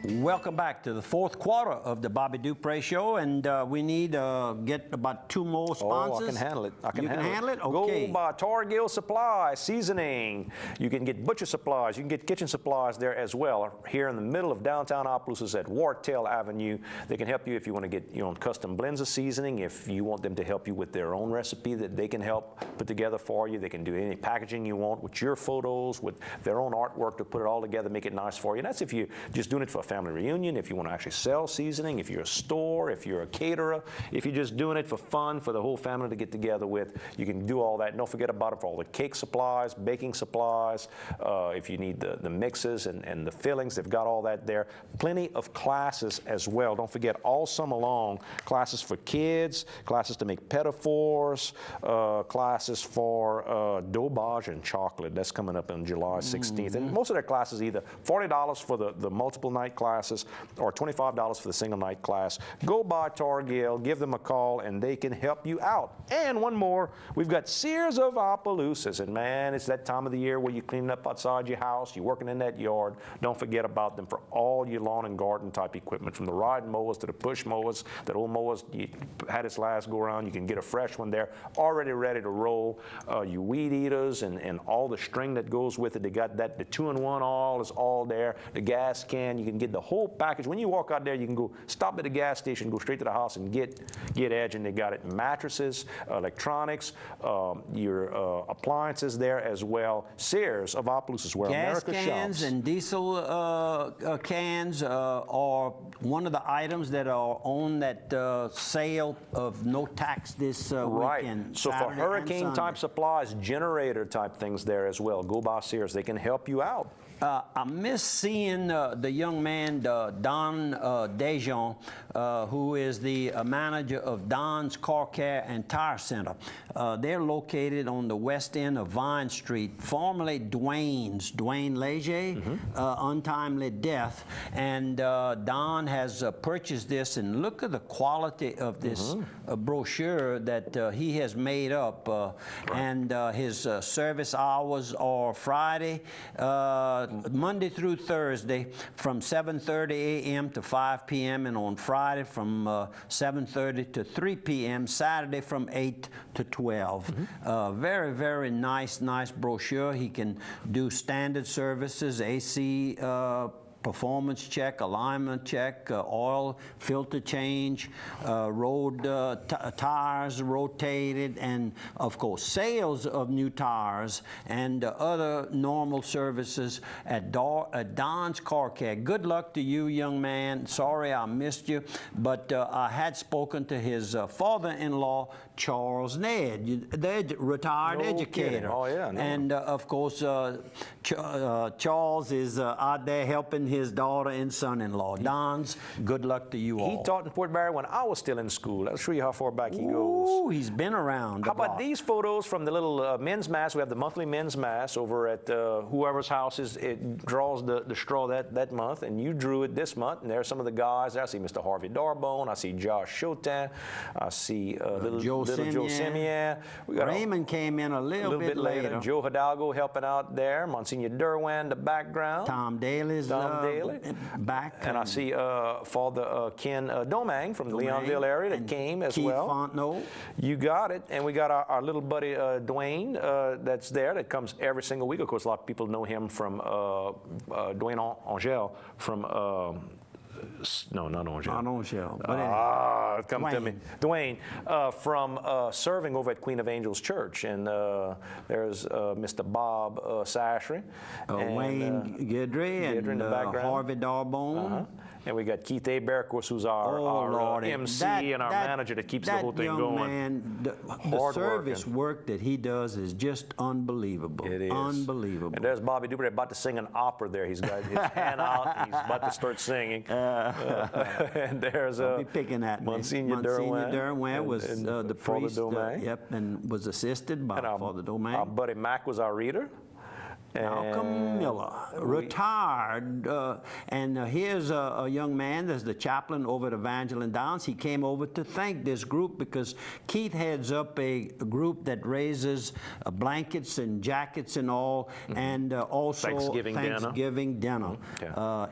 Welcome back to the fourth quarter of the Bobby Dupre Show, and we need to get about 2 more sponsors. Oh, I can handle it. You can handle it? Okay. Go by Torgill Supply, seasoning. You can get butcher supplies. You can get kitchen supplies there as well. Here in the middle of downtown Opelousas at Wartail Avenue. They can help you if you want to get your own custom blends of seasoning. If you want them to help you with their own recipe that they can help put together for you. They can do any packaging you want with your photos, with their own artwork to put it all together, make it nice for you. And that's if you're just doing it for a family reunion, if you want to actually sell seasoning, if you're a store, if you're a caterer, if you're just doing it for fun, for the whole family to get together with, you can do all that. And don't forget about it for all the cake supplies, baking supplies, if you need the mixes and the fillings, they've got all that there. Plenty of classes as well. Don't forget, all summer long, classes for kids, classes to make pedophores, classes for dosage and chocolate. That's coming up on July 16th. And most of their classes either $40 for the multiple night classes or $25 for the single night class. Go by Torgill, give them a call, and they can help you out. And one more, we've got Sears of Opelousas, and man, it's that time of the year where you're cleaning up outside your house, you're working in that yard. Don't forget about them for all your lawn and garden type equipment, from the ride mowers to the push mowers, that old mowers you had its last go around. You can get a fresh one there, already ready to roll. Your weed eaters and all the string that goes with it. They got that, the 2-in-1 all is all there. The gas can, you can get the whole package. When you walk out there, you can go stop at the gas station, go straight to the house and get edge, and they got it. Mattresses, electronics, your appliances there as well. Sears of Opelousas, where gas America cans shops. And diesel cans are one of the items that are on that sale of no tax this weekend. So Saturday for hurricane type supplies, generator type things there as well. Go by Sears. They can help you out. I miss seeing the young man, Don Dejon, who is the manager of Don's Car Care and Tire Center. They're located on the west end of Vine Street, formerly Dwayne Leger, untimely death. And Don has purchased this, and look at the quality of this brochure that he has made up. And his service hours are Friday, Monday through Thursday from 7:30 a.m. to 5 p.m. and on Friday from 7:30 to 3 p.m. Saturday from 8 to 12. Very, very nice brochure. He can do standard services, AC performance check, alignment check, oil filter change, road tires rotated, and of course sales of new tires and other normal services at Don's Car Care. Good luck to you, young man. Sorry I missed you, but I had spoken to his father-in-law, Charles Ned, the retired educator. Kidding. Oh, yeah, and of course Charles is out there helping his daughter and son-in-law. Don's, good luck to you all. He taught in Fort Barry when I was still in school. I'll show you how far back he goes. Ooh, he's been around. How about these photos from the little men's mass? We have the monthly men's mass over at whoever's house it draws the straw that month, and you drew it this month. And there's some of the guys. I see Mr. Harvey Darbone. I see Josh Chotin. I see little Joe Simeon. Raymond came in a little bit later. Joe Hidalgo helping out there. Monsignor Derwan, the background. Tom Daly's back. And I see Father Ken Domang from the Leonville area that came as Keith well. Fontenot. You got it. And we got our little buddy Dwayne that's there, that comes every single week. Of course, a lot of people know him from Dwayne Angel from no, not Angel. Not Angel. But come to me. Dwayne, from serving over at Queen of Angels Church. And there's Mr. Bob Sashry. Wayne Guidry and Harvey Darbone. And we got Keith Hebert, of course, who's our MC and our manager that keeps the whole thing going. Man, the service work that he does is just unbelievable. It is. Unbelievable. And there's Bobby Dupre about to sing an opera there. He's got his hand out. He's about to start singing. And there's I'll be picking at Monsignor Derwan was the priest. Domain. And was assisted by Father Domain. Our buddy Mac was our reader. Malcolm Miller, retired, and here's a young man that's the chaplain over at Evangeline Downs. He came over to thank this group because Keith heads up a group that raises blankets and jackets and all, and also Thanksgiving dinner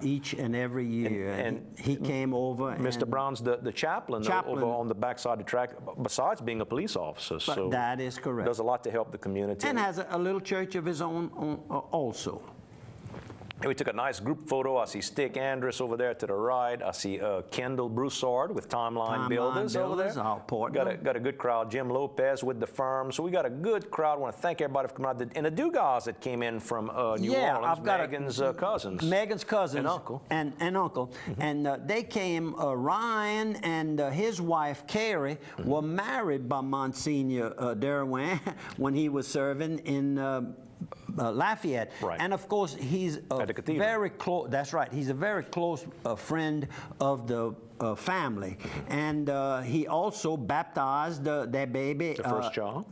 each and every year. And he came over. Mr. Brown's the chaplain over on the backside of the track, besides being a police officer. So that is correct. Does a lot to help the community. And has a little church of his own also. And we took a nice group photo. I see Stick Andrus over there to the right. I see Kendall Broussard with Timeline Builders over there. Got a good crowd. Jim Lopez with the firm. So we got a good crowd. I want to thank everybody for coming out. And the Dugas that came in from New Orleans, I've got Megan's cousins. Megan's cousins. And uncle. And uncle. And they came, Ryan and his wife, Carrie, were married by Monsignor Derwin when he was serving in Lafayette. Right. And of course, he's a very close, that's right, he's a very close friend of the family. And he also baptized their baby. The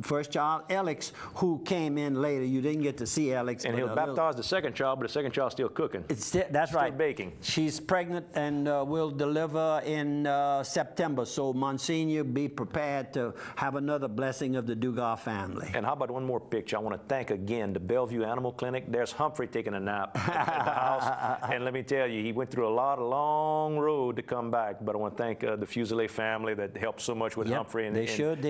first child, Alex, who came in later. You didn't get to see Alex. And he'll baptize the second child, but the second child's still cooking. That's right. Still baking. She's pregnant and will deliver in September. So Monsignor, be prepared to have another blessing of the Dugas family. And how about one more picture? I want to thank again the Bellevue Animal Clinic. There's Humphrey taking a nap at the house. And let me tell you, he went through a long road to come back. But I want to thank the Fuselier family that helped so much with Humphrey and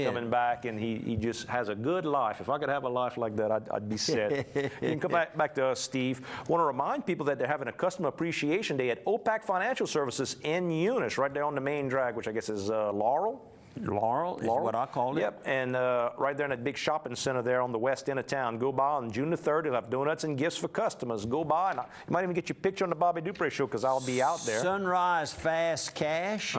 coming back. And he just has a good life. If I could have a life like that, I'd be set. You can come back to us, Steve. I want to remind people that they're having a Customer Appreciation Day at OPAC Financial Services in Eunice, right there on the main drag, which I guess is Laurel. Laurel is what I call it. Yep, and right there in that big shopping center there on the west end of town. Go by on June the 3rd. They'll have donuts and gifts for customers. Go by, and you might even get your picture on the Bobby Dupree Show because I'll be out there. Sunrise Fast Cash,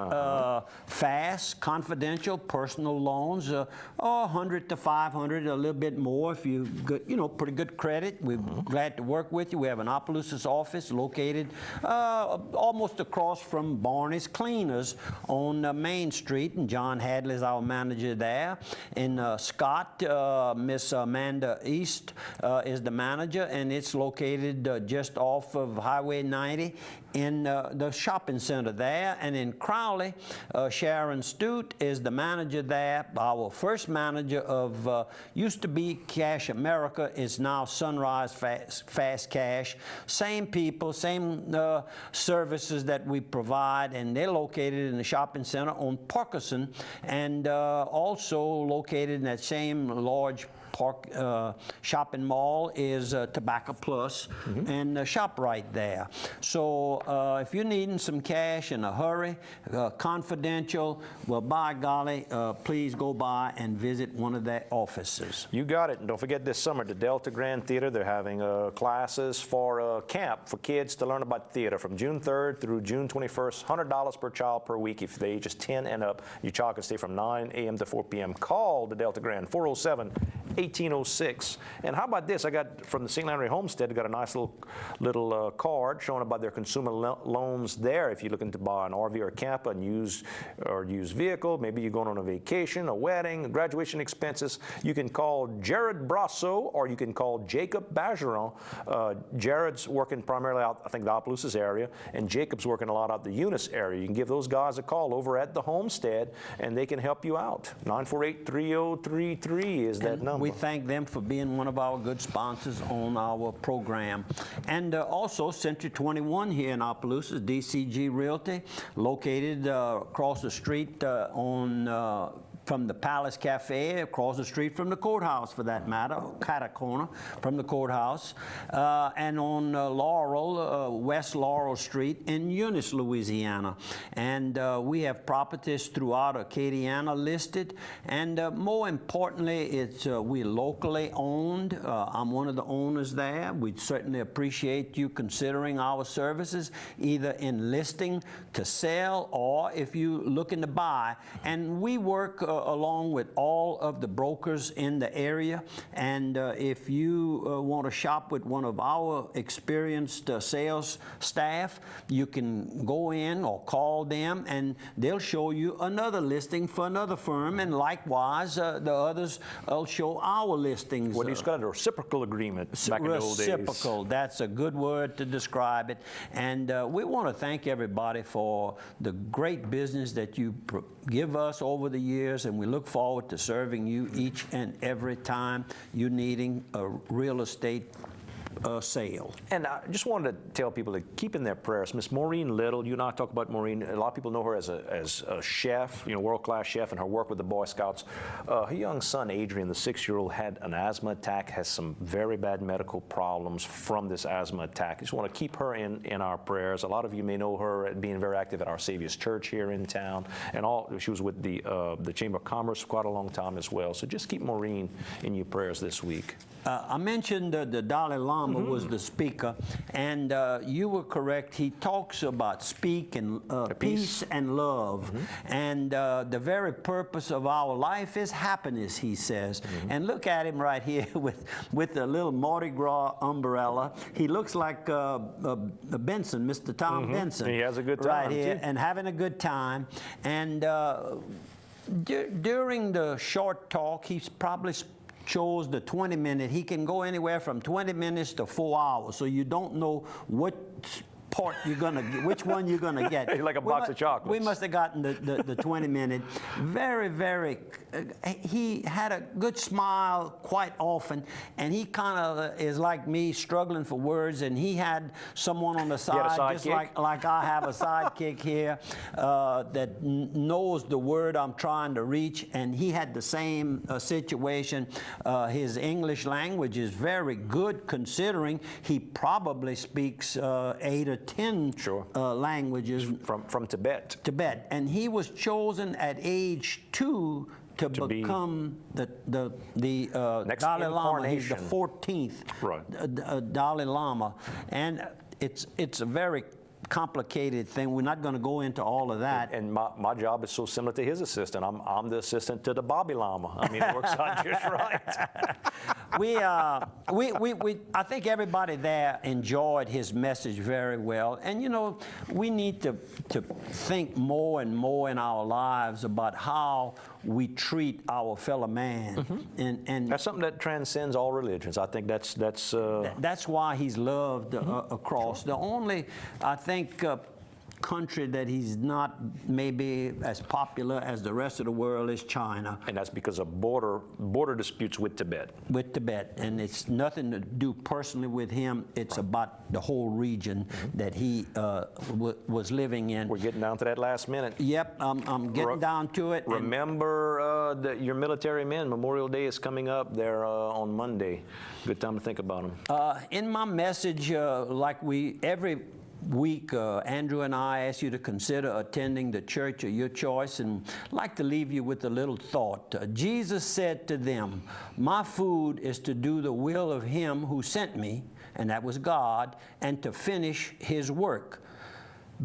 fast, confidential, personal loans, 100 to 500, a little bit more if you got, pretty good credit. We're glad to work with you. We have an Opelousas office located almost across from Barney's Cleaners on Main Street, and John Hadley's our manager there. In Scott, Miss Amanda East is the manager, and it's located just off of Highway 90 in the shopping center there. And in Crowley, Sharon Stute is the manager there. Our first manager of used to be Cash America is now Sunrise Fast Cash. Same people, same services that we provide, and they're located in the shopping center on Parkerson, and also located in that same large shopping mall is Tobacco Plus and ShopRite there. So if you're needing some cash in a hurry, confidential, well, by golly, please go by and visit one of their offices. You got it. And don't forget this summer, the Delta Grand Theater, they're having classes for camp for kids to learn about theater from June 3rd through June 21st, $100 per child per week if they ages 10 and up. Your child can stay from 9 a.m. to 4 p.m. Call the Delta Grand, 407-1806. And how about this? I got from the St. Landry Homestead, I got a nice little card showing about their consumer loans there. If you're looking to buy an RV or a camper, and used vehicle, maybe you're going on a vacation, a wedding, graduation expenses, you can call Jared Brasso or you can call Jacob Bergeron. Jared's working primarily out, I think, the Opelousas area, and Jacob's working a lot out the Eunice area. You can give those guys a call over at the Homestead, and they can help you out. 948-3033 is that number. We thank them for being one of our good sponsors on our program. And also Century 21 here in Opelousas, DCG Realty, located across the street from the Palace Cafe, across the street from the courthouse, for that matter, cat a corner from the courthouse, and on Laurel, West Laurel Street in Eunice, Louisiana. And we have properties throughout Acadiana listed, and more importantly, it's we're locally owned. I'm one of the owners there. We'd certainly appreciate you considering our services, either in listing to sell or if you're looking to buy. And we work along with all of the brokers in the area. And if you want to shop with one of our experienced sales staff, you can go in or call them, and they'll show you another listing for another firm, and likewise the others will show our listings. Well, he's got a reciprocal agreement back in the old days. Reciprocal, that's a good word to describe it. And we want to thank everybody for the great business that you give us over the years, and we look forward to serving you each and every time you're needing a real estate sale. And I just wanted to tell people to keep in their prayers. Miss Maureen Little, you and I talk about Maureen. A lot of people know her as a chef, world-class chef, and her work with the Boy Scouts. Her young son, Adrian, the 6-year-old, had an asthma attack, has some very bad medical problems from this asthma attack. Just want to keep her in our prayers. A lot of you may know her being very active at Our Savior's Church here in town, and she was with the Chamber of Commerce for quite a long time as well. So just keep Maureen in your prayers this week. I mentioned the Dalai Lama was the speaker, and you were correct. He talks about peace and love, and the very purpose of our life is happiness, he says. And look at him right here with a little Mardi Gras umbrella. He looks like Benson, Mr. Tom Benson. He has a good time, right here, too. and having a good time. And during the short talk, he's probably chose the 20-minute. He can go anywhere from 20 minutes to 4 hours, so you don't know what part you're gonna get, which one you're gonna get. Like a box of chocolates. We must have gotten the 20-minute. Very, very. He had a good smile quite often, and he kind of is like me, struggling for words. And he had someone on the side, just like I have a sidekick here, that knows the word I'm trying to reach. And he had the same situation. His English language is very good, considering he probably speaks 8 or 10 languages from Tibet. And he was chosen at age 2 to become the Dalai Lama. He's the 14th Dalai Lama, and it's a very complicated thing. We're not going to go into all of that. And my job is so similar to his assistant. I'm the assistant to the Bobby Lama. I mean, it works out just right. I think everybody there enjoyed his message very well. And we need to think more and more in our lives about how we treat our fellow man. And that's something that transcends all religions. I think that's why he's loved across. The only, I think, country that he's not maybe as popular as the rest of the world is China. And that's because of border disputes with Tibet. And it's nothing to do personally with him. It's about the whole region that he was living in. We're getting down to that last minute. Yep, I'm getting down to it. Remember your military men. Memorial Day is coming up there on Monday. Good time to think about them. In my message, every week, Andrew and I ask you to consider attending the church of your choice, and I'd like to leave you with a little thought. Jesus said to them, "My food is to do the will of him who sent me," and that was God, "and to finish his work.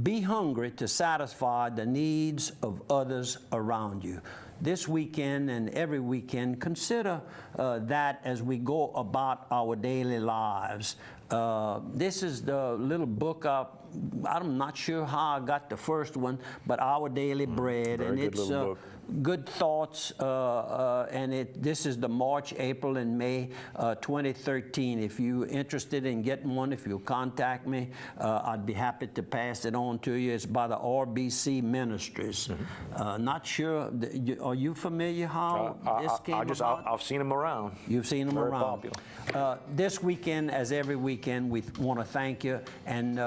Be hungry to satisfy the needs of others around you." This weekend and every weekend, consider that as we go about our daily lives. This is the little book I'm not sure how I got the first one, but Our Daily Bread, and it's good thoughts. And this is the March, April, and May 2013. If you're interested in getting one, if you'll contact me, I'd be happy to pass it on to you. It's by the RBC Ministries. Not sure. Are you familiar how this came about? I've seen them around. You've seen them Very around. Popular. This weekend, as every weekend, we want to thank you and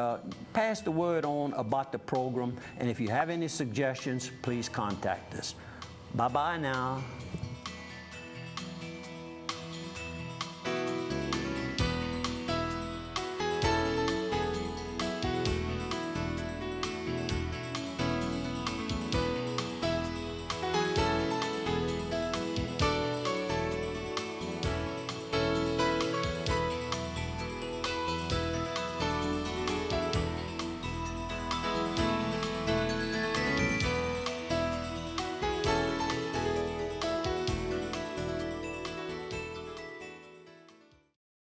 pass the word on about the program. And if you have any suggestions, please contact us. Bye-bye now.